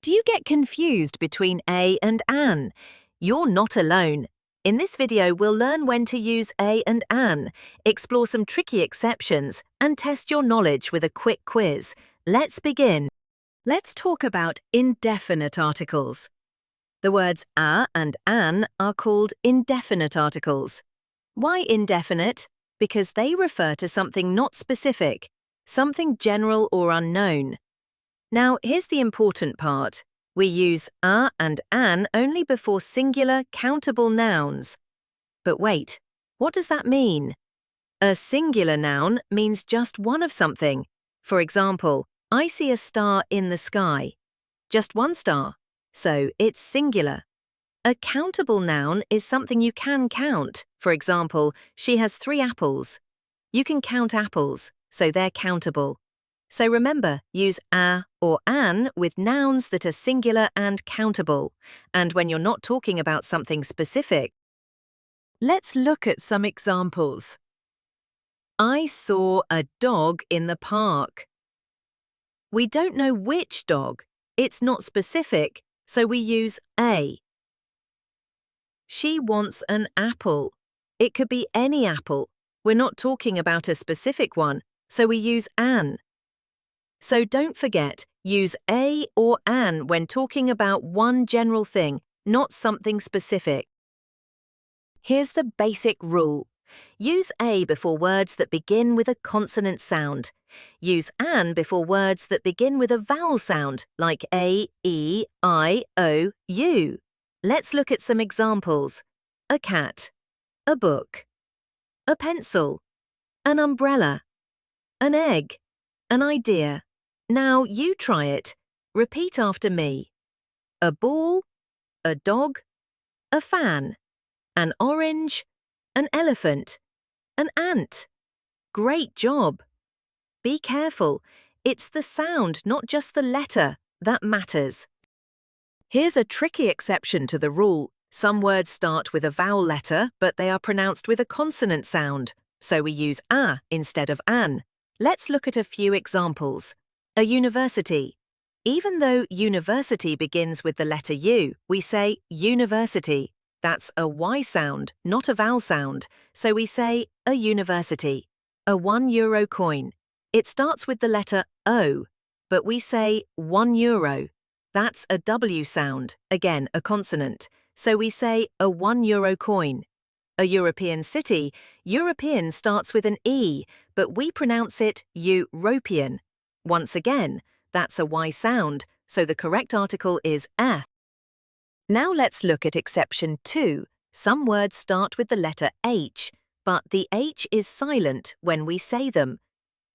Do you get confused between a and an? You're not alone. In this video, we'll learn when to use a and an, explore some tricky exceptions, and test your knowledge with a quick quiz. Let's begin. Let's talk about indefinite articles. The words a and an are called indefinite articles. Why indefinite? Because they refer to something not specific, something general or unknown. Now, here's the important part. We use a and an only before singular, countable nouns. But wait, what does that mean? A singular noun means just one of something. For example, I see a star in the sky. Just one star, so it's singular. A countable noun is something you can count. For example, she has 3 apples. You can count apples, so they're countable. So remember, use a or an with nouns that are singular and countable, and when you're not talking about something specific. Let's look at some examples. I saw a dog in the park. We don't know which dog. It's not specific, so we use a. She wants an apple. It could be any apple. We're not talking about a specific one, so we use an. So don't forget, use a or an when talking about one general thing, not something specific. Here's the basic rule. Use a before words that begin with a consonant sound. Use an before words that begin with a vowel sound, like a, e, I, o, u. Let's look at some examples. A cat, a book, a pencil, an umbrella, an egg, an idea. Now you try it. Repeat after me. A ball, a dog, a fan, an orange, an elephant, an ant. Great job. Be careful. It's the sound, not just the letter, that matters. Here's a tricky exception to the rule. Some words start with a vowel letter, but they are pronounced with a consonant sound, so we use a instead of an. Let's look at a few examples. A university. Even though university begins with the letter U, we say university. That's a Y sound, not a vowel sound, so we say a university. A €1 coin. It starts with the letter O, but we say €1. That's a W sound, again a consonant, so we say a €1 coin. A European city. European starts with an E, but we pronounce it European. Once again, that's a Y sound, so the correct article is a. Now let's look at exception 2. Some words start with the letter H, but the H is silent when we say them.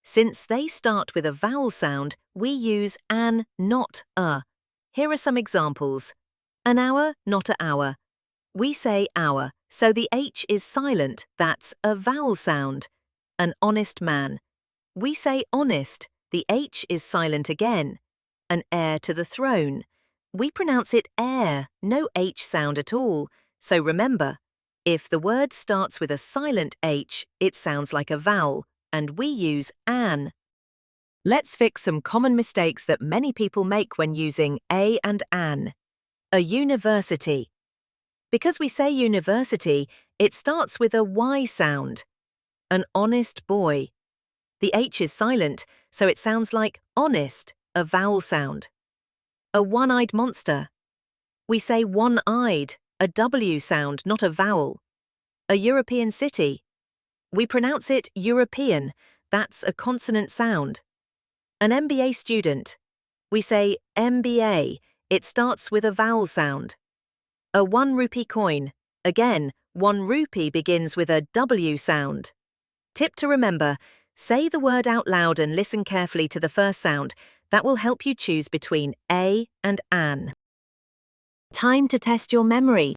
Since they start with a vowel sound, we use an, not a. Here are some examples. An hour, not a hour. We say hour, so the H is silent, that's a vowel sound. An honest man. We say honest. The H is silent again. An heir to the throne. We pronounce it heir, no H sound at all. So remember, if the word starts with a silent H, it sounds like a vowel, and we use an. Let's fix some common mistakes that many people make when using a and an. A university. Because we say university, it starts with a Y sound. An honest boy. The H is silent, so it sounds like honest, a vowel sound. A one-eyed monster. We say one-eyed, a W sound, not a vowel. A European city. We pronounce it European, that's a consonant sound. An MBA student. We say MBA, it starts with a vowel sound. A 1 rupee coin. Again, 1 rupee begins with a W sound. Tip to remember, say the word out loud and listen carefully to the first sound. That will help you choose between a and an. Time to test your memory.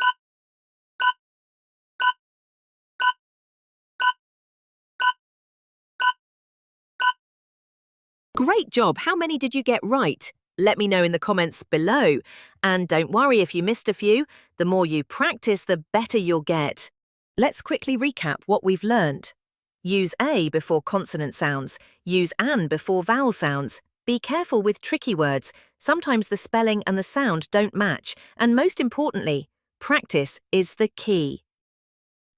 Great job! How many did you get right? Let me know in the comments below. And don't worry if you missed a few. The more you practice, the better you'll get. Let's quickly recap what we've learnt. Use a before consonant sounds. Use an before vowel sounds. Be careful with tricky words. Sometimes the spelling and the sound don't match. And most importantly, practice is the key.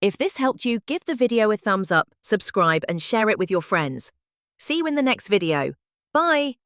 If this helped you, give the video a thumbs up, subscribe, and share it with your friends. See you in the next video. Bye!